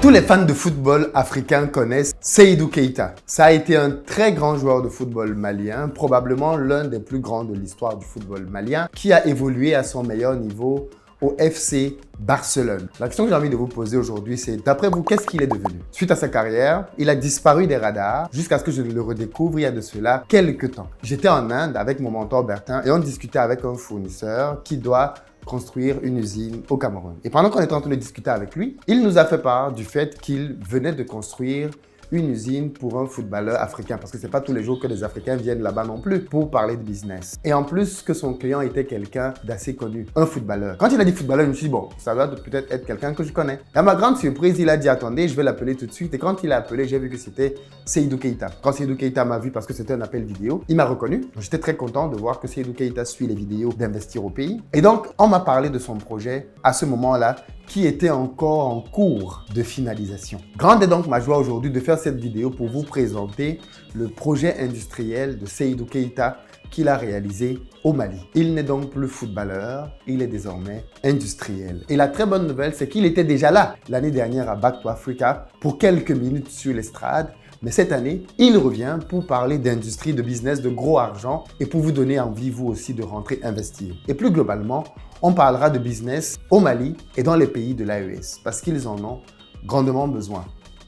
Tous les fans de football africains connaissent Seydou Keita. Ça a été un très grand joueur de football malien, probablement l'un des plus grands de l'histoire du football malien, qui a évolué à son meilleur niveau au FC Barcelone. La question que j'ai envie de vous poser aujourd'hui, c'est d'après vous, qu'est-ce qu'il est devenu? Suite à sa carrière, il a disparu des radars jusqu'à ce que je le redécouvre il y a de cela quelques temps. J'étais en Inde avec mon mentor Bertin et on discutait avec un fournisseur qui doit construire une usine au Cameroun. Et pendant qu'on était en train de discuter avec lui, il nous a fait part du fait qu'il venait de construire une usine pour un footballeur africain, parce que c'est pas tous les jours que les Africains viennent là-bas non plus pour parler de business. Et en plus que son client était quelqu'un d'assez connu, un footballeur. Quand il a dit footballeur, je me suis dit, bon, ça doit peut-être être quelqu'un que je connais. Et à ma grande surprise, il a dit, attendez, je vais l'appeler tout de suite. Et quand il a appelé, j'ai vu que c'était Seydou Keita. Quand Seydou Keita m'a vu, parce que c'était un appel vidéo, il m'a reconnu. J'étais très content de voir que Seydou Keita suit les vidéos d'Investir au pays. Et donc, on m'a parlé de son projet à ce moment-là, qui était encore en cours de finalisation. Grande est donc ma joie aujourd'hui de faire cette vidéo pour vous présenter le projet industriel de Seydou Keita qu'il a réalisé au Mali. Il n'est donc plus footballeur, il est désormais industriel. Et la très bonne nouvelle, c'est qu'il était déjà là l'année dernière à Back to Africa pour quelques minutes sur l'estrade. Mais cette année, il revient pour parler d'industrie, de business, de gros argent et pour vous donner envie, vous aussi, de rentrer investir. Et plus globalement, on parlera de business au Mali et dans les pays de l'AES parce qu'ils en ont grandement besoin.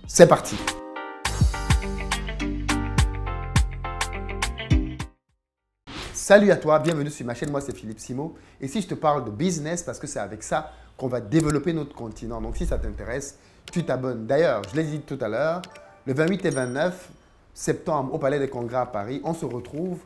C'est parti! Salut à toi, bienvenue sur ma chaîne, moi c'est Philippe Simo. Et si je te parle de business, parce que c'est avec ça qu'on va développer notre continent. Donc si ça t'intéresse, tu t'abonnes. D'ailleurs, je l'ai dit tout à l'heure, le 28 et 29 septembre au Palais des Congrès à Paris, on se retrouve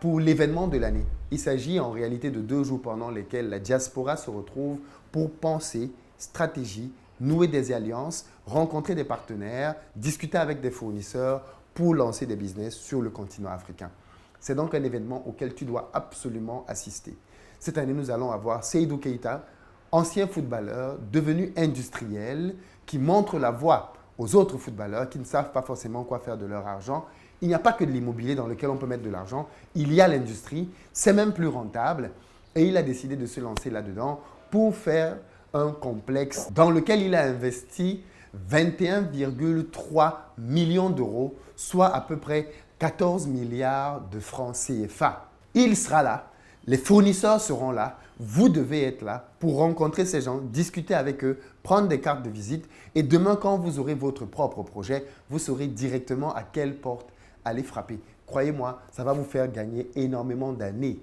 pour l'événement de l'année. Il s'agit en réalité de 2 jours pendant lesquels la diaspora se retrouve pour penser stratégie, nouer des alliances, rencontrer des partenaires, discuter avec des fournisseurs pour lancer des business sur le continent africain. C'est donc un événement auquel tu dois absolument assister. Cette année, nous allons avoir Seydou Keita, ancien footballeur devenu industriel, qui montre la voie aux autres footballeurs qui ne savent pas forcément quoi faire de leur argent. Il n'y a pas que de l'immobilier dans lequel on peut mettre de l'argent. Il y a l'industrie, c'est même plus rentable. Et il a décidé de se lancer là-dedans pour faire un complexe dans lequel il a investi 21,3 millions d'euros, soit à peu près 14 milliards de francs CFA. Il sera là, les fournisseurs seront là, vous devez être là pour rencontrer ces gens, discuter avec eux, prendre des cartes de visite et demain quand vous aurez votre propre projet, vous saurez directement à quelle porte aller frapper. Croyez-moi, ça va vous faire gagner énormément d'années.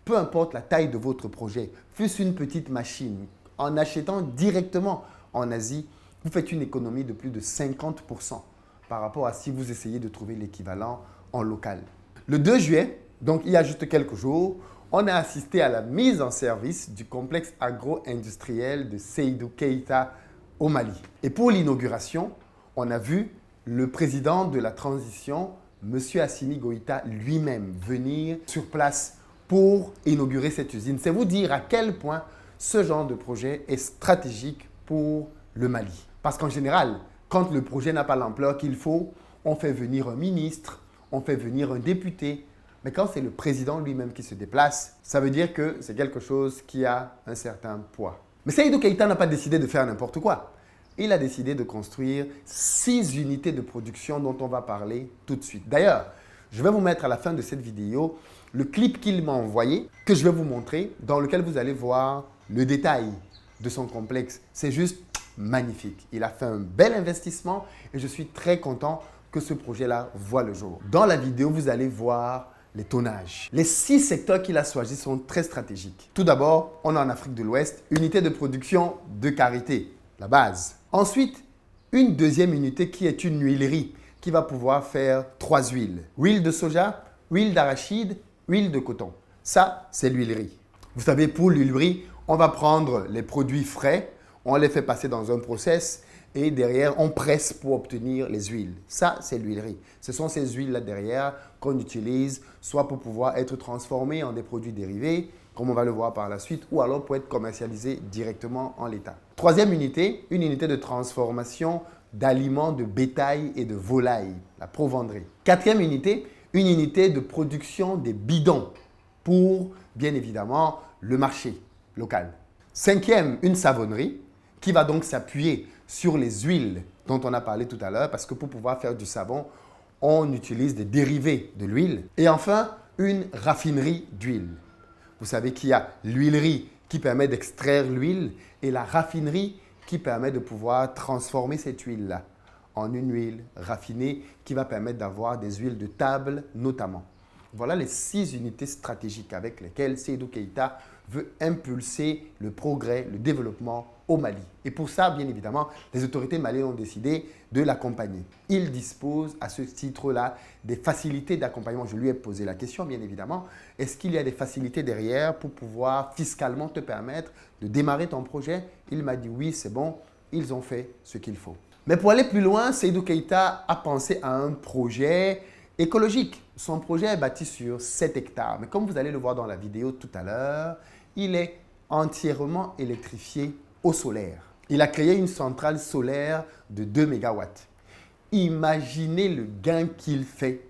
Peu importe la taille de votre projet, fût-ce une petite machine, en achetant directement en Asie, vous faites une économie de plus de 50% par rapport à si vous essayez de trouver l'équivalent en local. Le 2 juillet, donc il y a juste quelques jours, on a assisté à la mise en service du complexe agro-industriel de Seydou Keita au Mali. Et pour l'inauguration, on a vu le président de la transition, M. Assimi Goïta lui-même, venir sur place pour inaugurer cette usine. C'est vous dire à quel point ce genre de projet est stratégique pour le Mali. Parce qu'en général, quand le projet n'a pas l'ampleur qu'il faut, on fait venir un ministre, on fait venir un député. Mais quand c'est le président lui-même qui se déplace, ça veut dire que c'est quelque chose qui a un certain poids. Mais Seydou Keita n'a pas décidé de faire n'importe quoi. Il a décidé de construire 6 unités de production dont on va parler tout de suite. D'ailleurs, je vais vous mettre à la fin de cette vidéo le clip qu'il m'a envoyé, que je vais vous montrer, dans lequel vous allez voir le détail de son complexe. C'est juste magnifique. Il a fait un bel investissement et je suis très content que ce projet-là voit le jour. Dans la vidéo, vous allez voir les tonnages. Les 6 secteurs qu'il a choisis sont très stratégiques. Tout d'abord, on est en Afrique de l'Ouest, unité de production de karité, la base. Ensuite, une deuxième unité qui est une huilerie qui va pouvoir faire 3 huiles. Huile de soja, huile d'arachide, huile de coton. Ça, c'est l'huilerie. Vous savez, pour l'huilerie, on va prendre les produits frais, on les fait passer dans un process et derrière, on presse pour obtenir les huiles. Ça, c'est l'huilerie. Ce sont ces huiles-là derrière qu'on utilise soit pour pouvoir être transformées en des produits dérivés, comme on va le voir par la suite, ou alors pour être commercialisés directement en l'état. Troisième unité, une unité de transformation d'aliments de bétail et de volaille, la provendrée. Quatrième unité, une unité de production des bidons pour, bien évidemment, le marché local. Cinquième, une savonnerie qui va donc s'appuyer sur les huiles dont on a parlé tout à l'heure, parce que pour pouvoir faire du savon, on utilise des dérivés de l'huile. Et enfin, une raffinerie d'huile. Vous savez qu'il y a l'huilerie qui permet d'extraire l'huile et la raffinerie qui permet de pouvoir transformer cette huile-là en une huile raffinée qui va permettre d'avoir des huiles de table notamment. Voilà les 6 unités stratégiques avec lesquelles Seydou Keïta veut impulser le progrès, le développement au Mali. Et pour ça, bien évidemment, les autorités maliennes ont décidé de l'accompagner. Il dispose à ce titre-là des facilités d'accompagnement. Je lui ai posé la question, bien évidemment. Est-ce qu'il y a des facilités derrière pour pouvoir fiscalement te permettre de démarrer ton projet? Il m'a dit oui, c'est bon, ils ont fait ce qu'il faut. Mais pour aller plus loin, Seydou Keïta a pensé à un projet écologique. Son projet est bâti sur 7 hectares. Mais comme vous allez le voir dans la vidéo tout à l'heure, il est entièrement électrifié au solaire. Il a créé une centrale solaire de 2 mégawatts. Imaginez le gain qu'il fait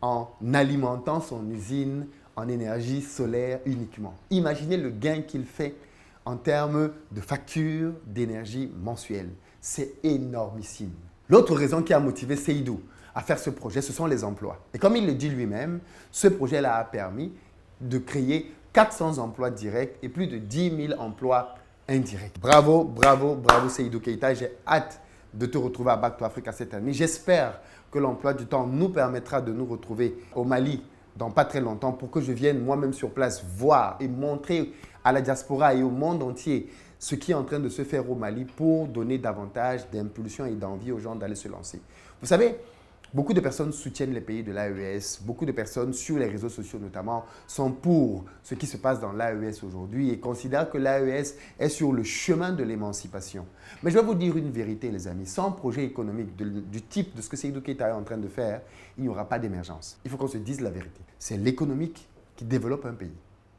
en alimentant son usine en énergie solaire uniquement. Imaginez le gain qu'il fait en termes de facture d'énergie mensuelle. C'est énormissime. L'autre raison qui a motivé Seydou à faire ce projet, ce sont les emplois. Et comme il le dit lui-même, ce projet-là a permis de créer 400 emplois directs et plus de 10 000 emplois indirects. Bravo, bravo, bravo Seydou Keïta. J'ai hâte de te retrouver à Back to Africa cette année. J'espère que l'emploi du temps nous permettra de nous retrouver au Mali dans pas très longtemps pour que je vienne moi-même sur place voir et montrer à la diaspora et au monde entier ce qui est en train de se faire au Mali pour donner davantage d'impulsion et d'envie aux gens d'aller se lancer. Vous savez, beaucoup de personnes soutiennent les pays de l'AES, beaucoup de personnes sur les réseaux sociaux notamment sont pour ce qui se passe dans l'AES aujourd'hui et considèrent que l'AES est sur le chemin de l'émancipation. Mais je vais vous dire une vérité les amis, sans projet économique du type de ce que Seydou Keïta est en train de faire, il n'y aura pas d'émergence. Il faut qu'on se dise la vérité. C'est l'économique qui développe un pays.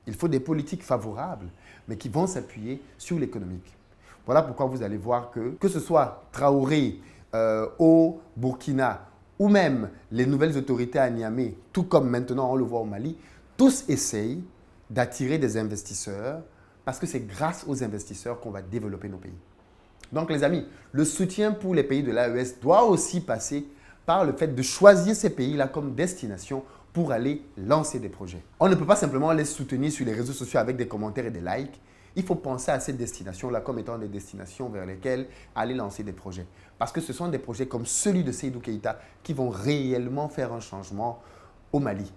Il faut des politiques favorables, mais qui vont s'appuyer sur l'économique. Voilà pourquoi vous allez voir que ce soit Traoré au Burkina, ou même les nouvelles autorités à Niamey, tout comme maintenant on le voit au Mali, tous essayent d'attirer des investisseurs parce que c'est grâce aux investisseurs qu'on va développer nos pays. Donc les amis, le soutien pour les pays de l'AES doit aussi passer par le fait de choisir ces pays-là comme destination pour aller lancer des projets. On ne peut pas simplement les soutenir sur les réseaux sociaux avec des commentaires et des likes. Il faut penser à ces destinations-là comme étant des destinations vers lesquelles aller lancer des projets. Parce que ce sont des projets comme celui de Seydou Keïta qui vont réellement faire un changement au Mali.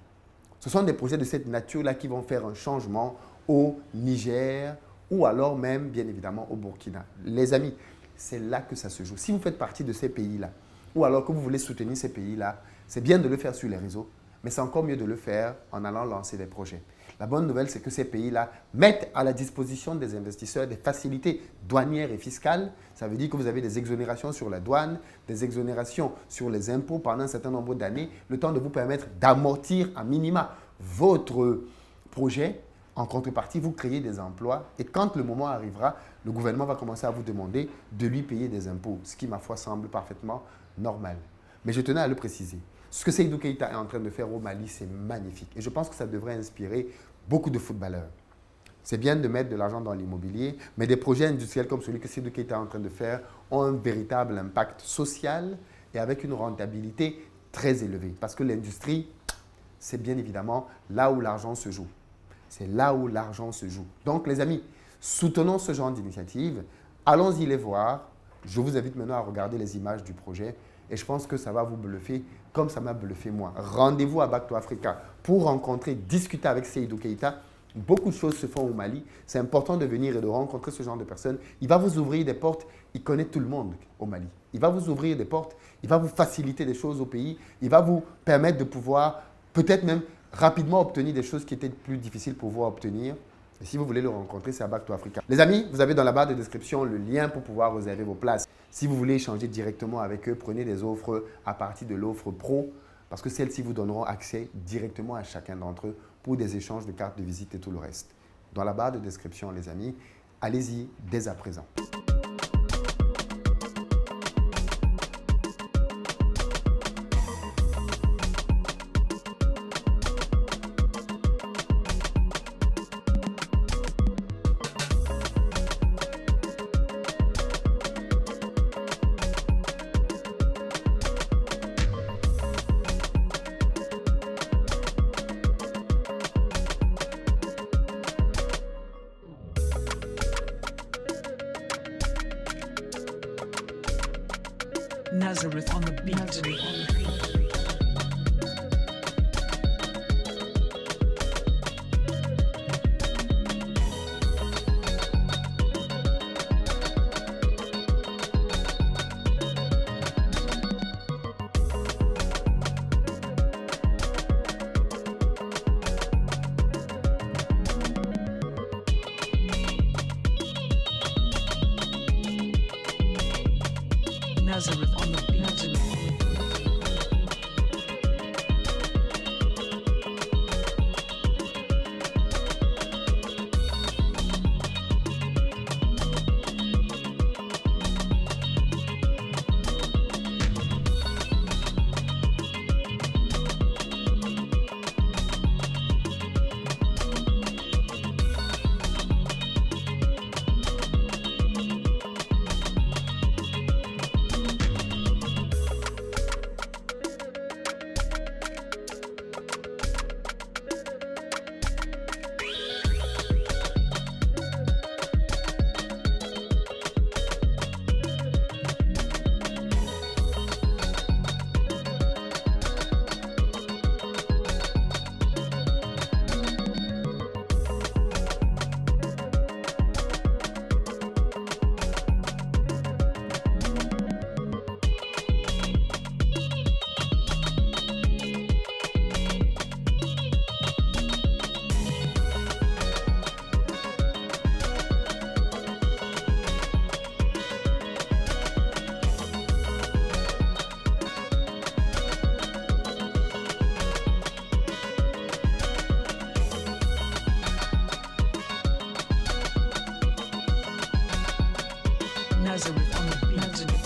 Ce sont des projets de cette nature-là qui vont faire un changement au Niger ou alors même, bien évidemment, au Burkina. Les amis, c'est là que ça se joue. Si vous faites partie de ces pays-là ou alors que vous voulez soutenir ces pays-là, c'est bien de le faire sur les réseaux, mais c'est encore mieux de le faire en allant lancer des projets. La bonne nouvelle, c'est que ces pays-là mettent à la disposition des investisseurs des facilités douanières et fiscales. Ça veut dire que vous avez des exonérations sur la douane, des exonérations sur les impôts pendant un certain nombre d'années, le temps de vous permettre d'amortir à minima votre projet. En contrepartie, vous créez des emplois et quand le moment arrivera, le gouvernement va commencer à vous demander de lui payer des impôts, ce qui, ma foi, semble parfaitement normal. Mais je tenais à le préciser. Ce que Seydou Keïta est en train de faire au Mali, c'est magnifique. Et je pense que ça devrait inspirer beaucoup de footballeurs. C'est bien de mettre de l'argent dans l'immobilier, mais des projets industriels comme celui que Seydou Keïta est en train de faire ont un véritable impact social et avec une rentabilité très élevée. Parce que l'industrie, c'est bien évidemment là où l'argent se joue. C'est là où l'argent se joue. Donc les amis, soutenons ce genre d'initiative. Allons-y les voir. Je vous invite maintenant à regarder les images du projet. Et je pense que ça va vous bluffer comme ça m'a bluffé moi. Rendez-vous à Back to Africa pour rencontrer, discuter avec Seydou Keïta. Beaucoup de choses se font au Mali. C'est important de venir et de rencontrer ce genre de personnes. Il va vous ouvrir des portes. Il connaît tout le monde au Mali. Il va vous ouvrir des portes. Il va vous faciliter des choses au pays. Il va vous permettre de pouvoir peut-être même rapidement obtenir des choses qui étaient plus difficiles pour vous à obtenir. Et si vous voulez le rencontrer, c'est à Back to Africa. Les amis, vous avez dans la barre de description le lien pour pouvoir réserver vos places. Si vous voulez échanger directement avec eux, prenez des offres à partir de l'offre pro parce que celles-ci vous donneront accès directement à chacun d'entre eux pour des échanges de cartes de visite et tout le reste. Dans la barre de description, les amis, allez-y dès à présent. Nazareth on the beat. Nazareth on the beat. Nazareth on the beat.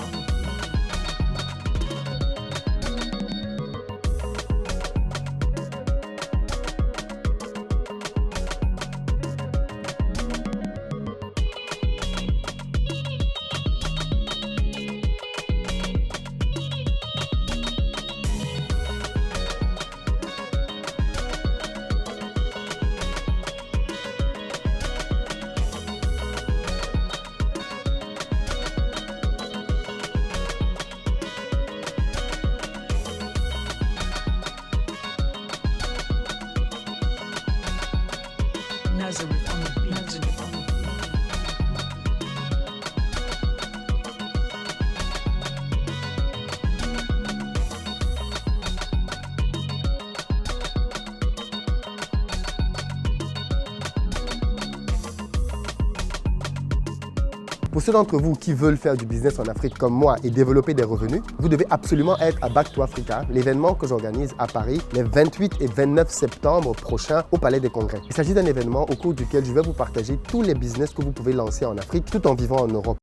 Nazareth on the beat. Pour ceux d'entre vous qui veulent faire du business en Afrique comme moi et développer des revenus, vous devez absolument être à Back to Africa, l'événement que j'organise à Paris les 28 et 29 septembre prochains au Palais des Congrès. Il s'agit d'un événement au cours duquel je vais vous partager tous les business que vous pouvez lancer en Afrique tout en vivant en Europe.